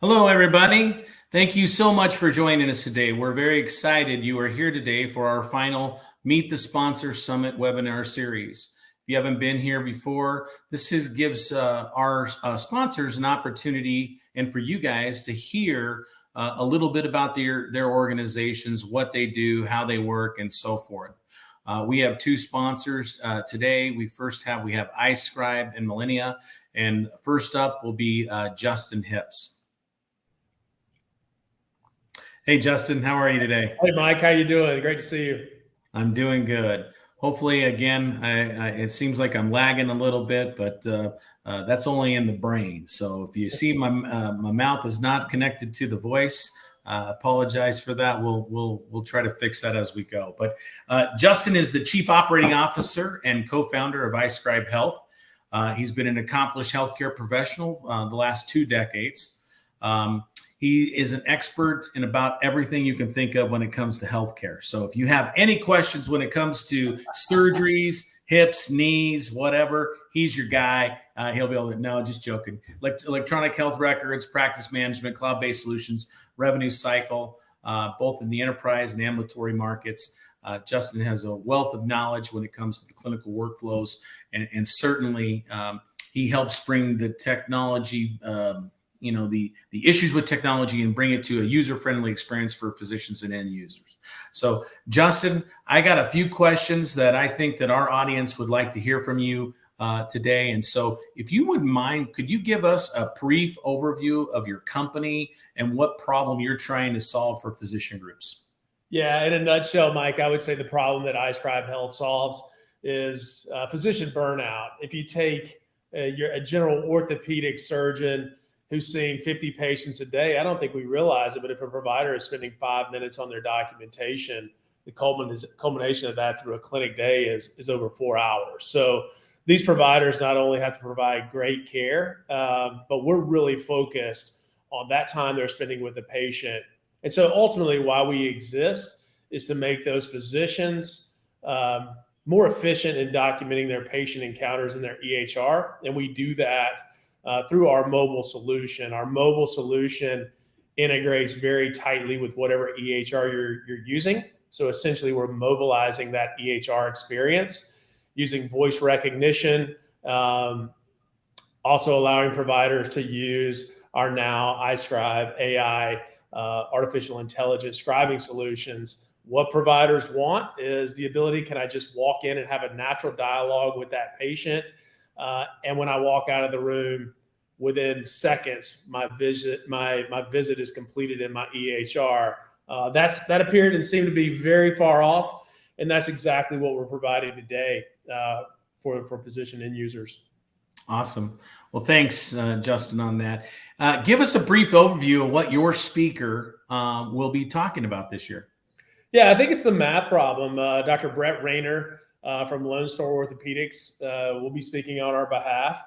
Hello, everybody. Thank you so much for joining us today. We're very excited you are here today for our final Meet the Sponsor Summit webinar series. If you haven't been here before, gives our sponsors an opportunity and for you guys to hear a little bit about their organizations, what they do, how they work, and so forth. We have two sponsors today. We have iScribe and Millennia, and first up will be Justin Hips. Hey, Justin, how are you today? Hey, Mike, how you doing? Great to see you. I'm doing good. Hopefully, again, it seems like I'm lagging a little bit, but that's only in the brain. So if you see my mouth is not connected to the voice, apologize for that. We'll try to fix that as we go. But Justin is the Chief Operating Officer and co-founder of iScribe Health. He's been an accomplished healthcare professional the last 2 decades. He is an expert in about everything you can think of when it comes to healthcare. So if you have any questions when it comes to surgeries, hips, knees, whatever, he's your guy. He'll be able to, no, just joking. Electronic health records, practice management, cloud-based solutions, revenue cycle, both in the enterprise and ambulatory markets. Justin has a wealth of knowledge when it comes to the clinical workflows, and certainly he helps bring the technology the issues with technology and bring it to a user-friendly experience for physicians and end users. So, Justin, I got a few questions that I think that our audience would like to hear from you today. And so, if you wouldn't mind, could you give us a brief overview of your company and what problem you're trying to solve for physician groups? Yeah, in a nutshell, Mike, I would say the problem that iScribe Health solves is physician burnout. If you take a general orthopedic surgeon who's seeing 50 patients a day, I don't think we realize it, but if a provider is spending 5 minutes on their documentation, the culmination of that through a clinic day is over 4 hours. So these providers not only have to provide great care, but we're really focused on that time they're spending with the patient. And so ultimately why we exist is to make those physicians more efficient in documenting their patient encounters in their EHR. And we do that through our mobile solution. Our mobile solution integrates very tightly with whatever EHR you're using. So essentially, we're mobilizing that EHR experience using voice recognition, also allowing providers to use our now iScribe AI artificial intelligence scribing solutions. What providers want is the ability, can I just walk in and have a natural dialogue with that patient? And when I walk out of the room, within seconds, my visit is completed in my EHR. That appeared and seemed to be very far off, and that's exactly what we're providing today for physician end users. Awesome. Well, thanks, Justin, on that. Give us a brief overview of what your speaker will be talking about this year. Yeah, I think it's the math problem. Dr. Brett Rayner from Lone Star Orthopedics will be speaking on our behalf.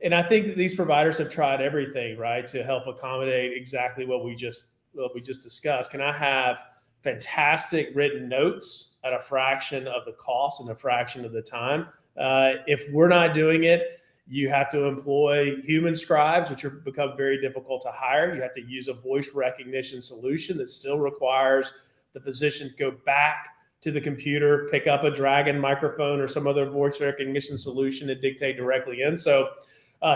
And I think that these providers have tried everything, right, to help accommodate exactly what we just discussed. Can I have fantastic written notes at a fraction of the cost and a fraction of the time? If we're not doing it, you have to employ human scribes, which have become very difficult to hire. You have to use a voice recognition solution that still requires the physician to go back to the computer, pick up a Dragon microphone or some other voice recognition solution and dictate directly in. So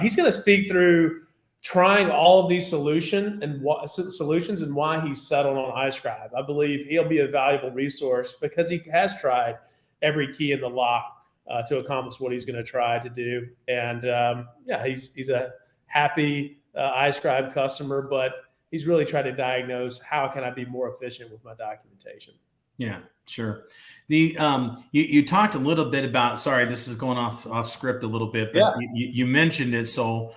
he's going to speak through trying all of these solutions and why he's settled on iScribe. I believe he'll be a valuable resource because he has tried every key in the lock to accomplish what he's going to try to do. And he's a happy iScribe customer, but he's really tried to diagnose how can I be more efficient with my documentation. Yeah, sure. You talked a little bit about, sorry, this is going off script a little bit, but yeah. you mentioned it. So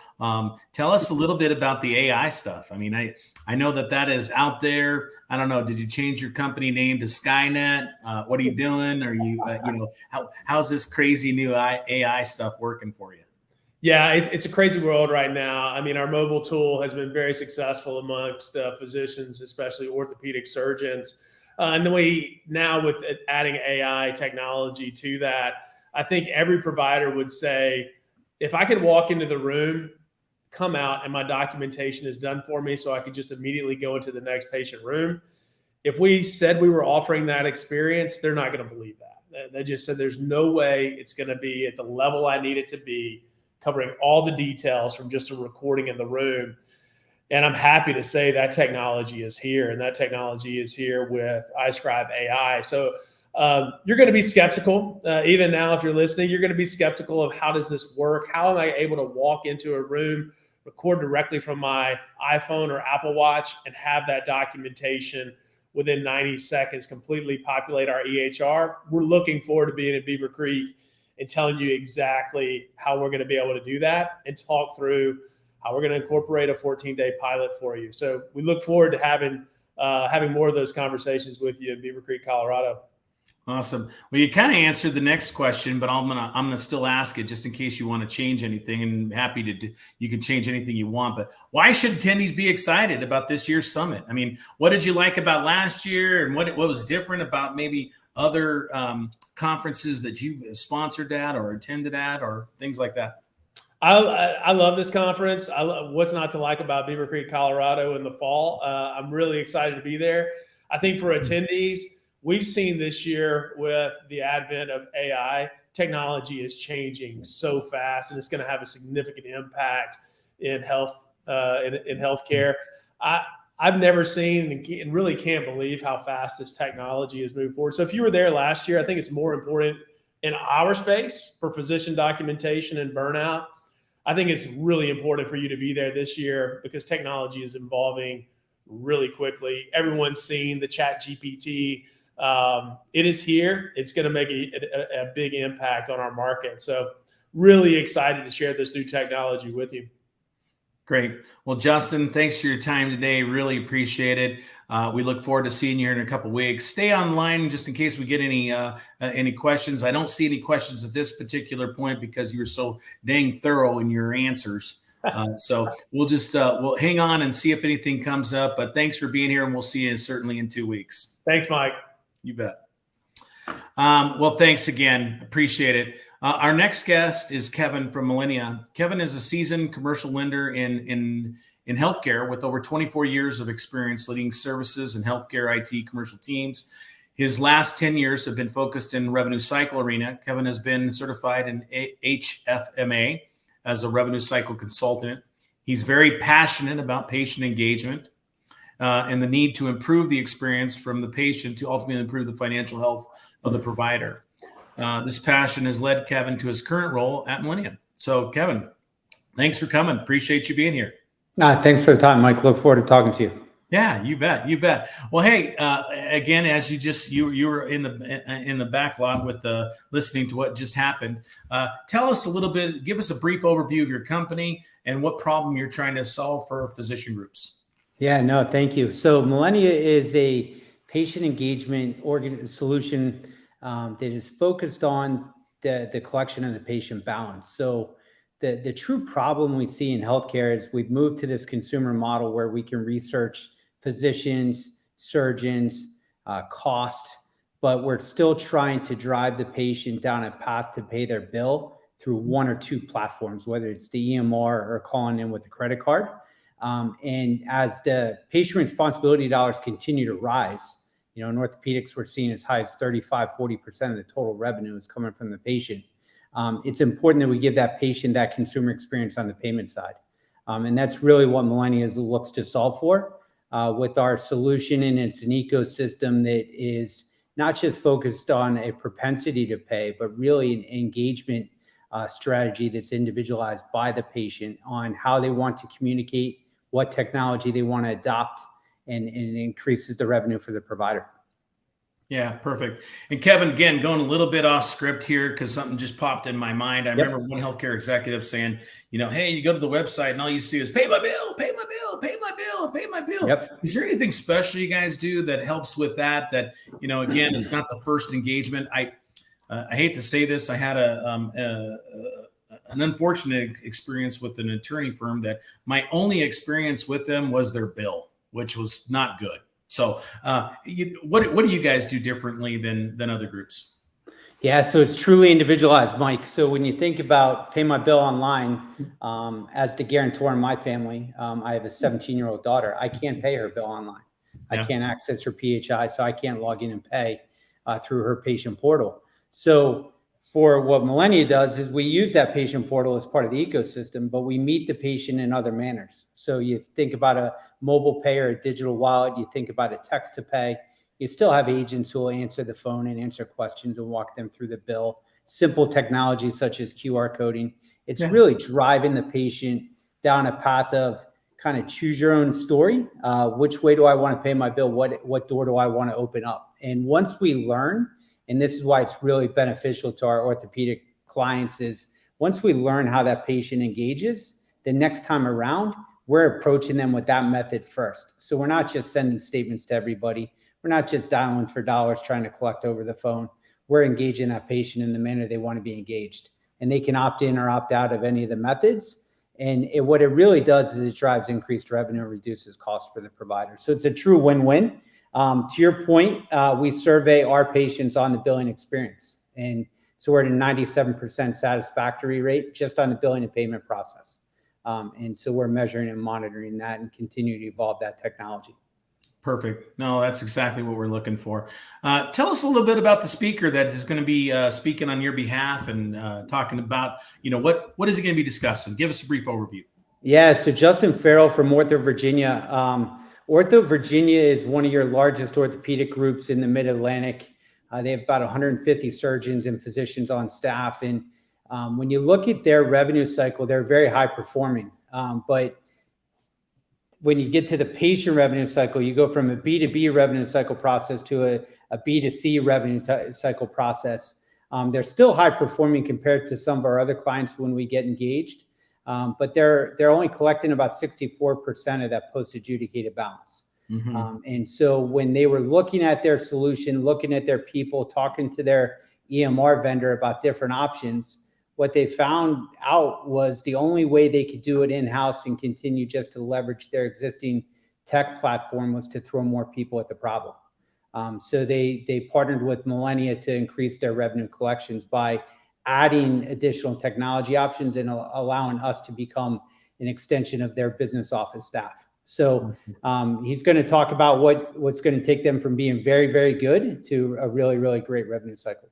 tell us a little bit about the AI stuff. I mean, I know that is out there. I don't know. Did you change your company name to Skynet? What are you doing? Are you, how's this crazy new AI stuff working for you? Yeah, it's a crazy world right now. I mean, our mobile tool has been very successful amongst physicians, especially orthopedic surgeons. And then with adding AI technology to that, I think every provider would say, if I could walk into the room come out and my documentation is done for me so I could just immediately go into the next patient room. If we said we were offering that experience, they're not going to believe that. They just said there's no way it's going to be at the level I need it to be, covering all the details from just a recording in the room. And I'm happy to say that technology is here, and that technology is here with iScribe AI. So you're going to be skeptical. Even now, if you're listening, you're going to be skeptical of how does this work? How am I able to walk into a room, record directly from my iPhone or Apple Watch, and have that documentation within 90 seconds completely populate our EHR? We're looking forward to being at Beaver Creek and telling you exactly how we're going to be able to do that and talk through how we're going to incorporate a 14-day pilot for you. So we look forward to having more of those conversations with you in Beaver Creek, Colorado. Awesome. Well, you kind of answered the next question, but I'm gonna still ask it just in case you want to change anything. And happy to do, you can change anything you want. But why should attendees be excited about this year's summit? I mean, what did you like about last year, and what was different about maybe other conferences that you sponsored at or attended at, or things like that? I love this conference. I love what's not to like about Beaver Creek, Colorado in the fall. I'm really excited to be there. I think for attendees, we've seen this year with the advent of AI, technology is changing so fast, and it's going to have a significant impact in health, in healthcare. I've never seen and really can't believe how fast this technology has moved forward. So if you were there last year, I think it's more important in our space for physician documentation and burnout. I think it's really important for you to be there this year because technology is evolving really quickly. Everyone's seen the Chat GPT. It is here. It's going to make a big impact on our market. So really excited to share this new technology with you. Great. Well, Justin, thanks for your time today. Really appreciate it. We look forward to seeing you here in a couple of weeks. Stay online just in case we get any questions. I don't see any questions at this particular point because you're so dang thorough in your answers. So we'll hang on and see if anything comes up. But thanks for being here, and we'll see you certainly in 2 weeks. Thanks, Mike. You bet. Well, thanks again. Appreciate it. Our next guest is Kevin from Millennia. Kevin is a seasoned commercial lender in healthcare with over 24 years of experience leading services and healthcare IT commercial teams. His last 10 years have been focused in revenue cycle arena. Kevin has been certified in HFMA as a revenue cycle consultant. He's very passionate about patient engagement and the need to improve the experience from the patient to ultimately improve the financial health of the provider. This passion has led Kevin to his current role at Millennia. So, Kevin, thanks for coming. Appreciate you being here. Thanks for the time, Mike. Look forward to talking to you. Yeah, you bet. You bet. Well, hey, again, as you were in the backlog with listening to what just happened. Tell us a little bit. Give us a brief overview of your company and what problem you're trying to solve for physician groups. Yeah, no, thank you. So Millennia is a patient engagement solution that is focused on the collection of the patient balance. So the true problem we see in healthcare is we've moved to this consumer model where we can research physicians, surgeons, cost, but we're still trying to drive the patient down a path to pay their bill through one or two platforms, whether it's the EMR or calling in with the credit card. And as the patient responsibility dollars continue to rise, in orthopedics, we're seeing as high as 35, 40% of the total revenue is coming from the patient. It's important that we give that patient that consumer experience on the payment side. And that's really what Millennia looks to solve for with our solution. And it's an ecosystem that is not just focused on a propensity to pay, but really an engagement strategy that's individualized by the patient on how they want to communicate, what technology they want to adopt, and increases the revenue for the provider. Yeah, perfect. And Kevin, again, going a little bit off script here because something just popped in my mind. I remember one healthcare executive saying, hey, you go to the website and all you see is pay my bill, pay my bill, pay my bill, pay my bill. Yep. Is there anything special you guys do that helps with that? That, again, it's not the first engagement. I hate to say this. I had an unfortunate experience with an attorney firm that my only experience with them was their bill, which was not good. So what do you guys do differently than other groups? Yeah, so it's truly individualized, Mike. So when you think about pay my bill online, as the guarantor in my family, I have a 17-year-old daughter. I can't pay her bill online. I Yeah. can't access her PHI, so I can't log in and pay through her patient portal. So for what Millennia does is we use that patient portal as part of the ecosystem, but we meet the patient in other manners. So you think about a mobile pay or a digital wallet, you think about a text to pay. You still have agents who will answer the phone and answer questions and walk them through the bill. Simple technology such as QR coding. It's really driving the patient down a path of kind of choose your own story. Which way do I want to pay my bill? What door do I want to open up? And once we learn, and this is why it's really beneficial to our orthopedic clients, is once we learn how that patient engages, the next time around, we're approaching them with that method first. So we're not just sending statements to everybody. We're not just dialing for dollars trying to collect over the phone. We're engaging that patient in the manner they want to be engaged. And they can opt in or opt out of any of the methods. And what it really does is it drives increased revenue and reduces costs for the provider. So it's a true win-win. To your point, we survey our patients on the billing experience. And so we're at a 97% satisfactory rate just on the billing and payment process. And so we're measuring and monitoring that and continue to evolve that technology. Perfect. No, that's exactly what we're looking for. Tell us a little bit about the speaker that is going to be speaking on your behalf and talking about, what is he going to be discussing? Give us a brief overview. Yeah, so Justin Farrell from Ortho Virginia. Ortho Virginia is one of your largest orthopedic groups in the Mid-Atlantic. They have about 150 surgeons and physicians on staff. And when you look at their revenue cycle, they're very high performing. But when you get to the patient revenue cycle, you go from a B2B revenue cycle process to a B2C revenue cycle process. They're still high performing compared to some of our other clients when we get engaged, but they're only collecting about 64% of that post-adjudicated balance. Mm-hmm. And so when they were looking at their solution, looking at their people, talking to their EMR vendor about different options, what they found out was the only way they could do it in-house and continue just to leverage their existing tech platform was to throw more people at the problem. So they partnered with Millennia to increase their revenue collections by adding additional technology options and allowing us to become an extension of their business office staff. So he's going to talk about what's going to take them from being very, very good to a really, really great revenue cycle.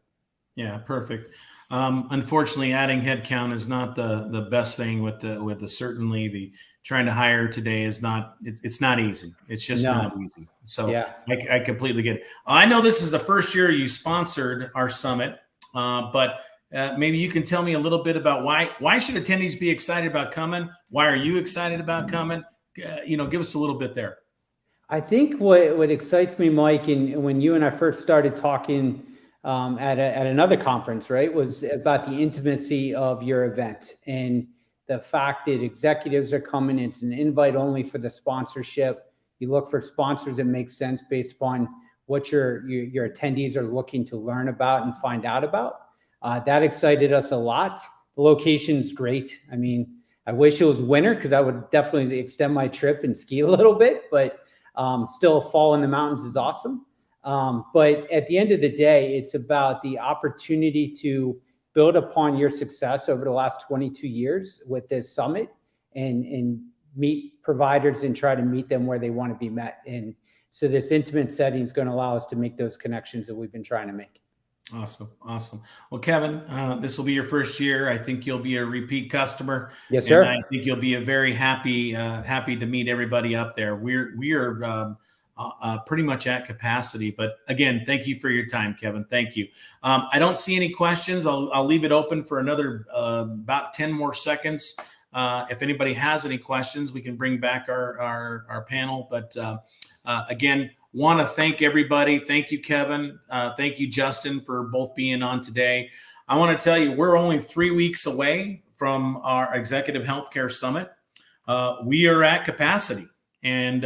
Yeah, perfect. Unfortunately, adding headcount is not the best thing with the certainly the trying to hire today is not, it's not easy. It's just not easy. So yeah. I completely get it. I know this is the first year you sponsored our summit, but maybe you can tell me a little bit about why should attendees be excited about coming? Why are you excited about coming? Give us a little bit there. I think what excites me, Mike, and when you and I first started talking at another conference, right, was about the intimacy of your event and the fact that executives are coming. It's an invite only for the sponsorship. You look for sponsors that make sense based upon what your attendees are looking to learn about and find out about. That excited us a lot. The location's great. I mean, I wish it was winter because I would definitely extend my trip and ski a little bit, but still fall in the mountains is awesome. But at the end of the day, it's about the opportunity to build upon your success over the last 22 years with this summit and meet providers and try to meet them where they want to be met. And so this intimate setting is going to allow us to make those connections that we've been trying to make. Awesome. Well, Kevin, this will be your first year. I think you'll be a repeat customer. Yes, sir. And I think you'll be a very happy to meet everybody up there. We are pretty much at capacity, but again, thank you for your time, Kevin. Thank you. I don't see any questions. I'll leave it open for another about 10 more seconds. If anybody has any questions, we can bring back our panel. But again, want to thank everybody. Thank you, Kevin. Thank you, Justin, for both being on today. I want to tell you, we're only 3 weeks away from our Executive Healthcare Summit. We are at capacity. And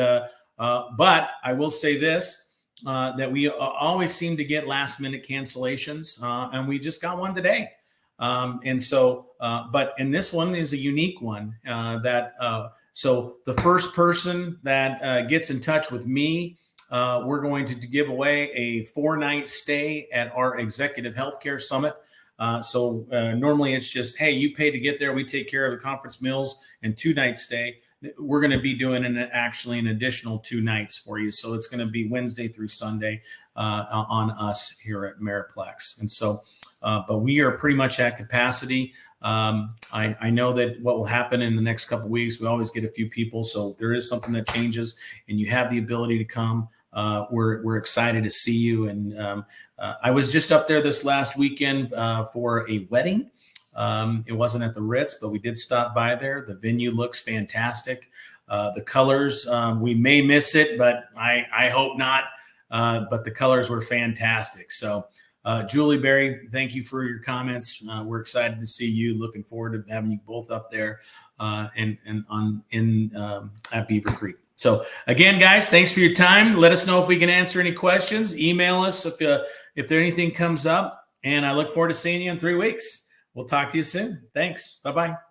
but I will say this, that we always seem to get last minute cancellations, and we just got one today. But this one is a unique one so the first person that gets in touch with me we're going to give away a 4-night stay at our Executive Healthcare Summit. So normally it's just, hey, you pay to get there. We take care of the conference meals and 2-night stay. We're going to be doing actually an additional 2 nights for you. So it's going to be Wednesday through Sunday on us here at Meriplex. And so, but we are pretty much at capacity. I know that what will happen in the next couple of weeks, we always get a few people. So if there is something that changes and you have the ability to come, we're excited to see you. And I was just up there this last weekend for a wedding. It wasn't at the Ritz, but we did stop by there. The venue looks fantastic. The colors, we may miss it, but I hope not. But the colors were fantastic. So Julie, Barry, thank you for your comments. We're excited to see you. Looking forward to having you both up there at Beaver Creek. So again, guys, thanks for your time. Let us know if we can answer any questions. Email us if there anything comes up. And I look forward to seeing you in 3 weeks. We'll talk to you soon. Thanks. Bye-bye.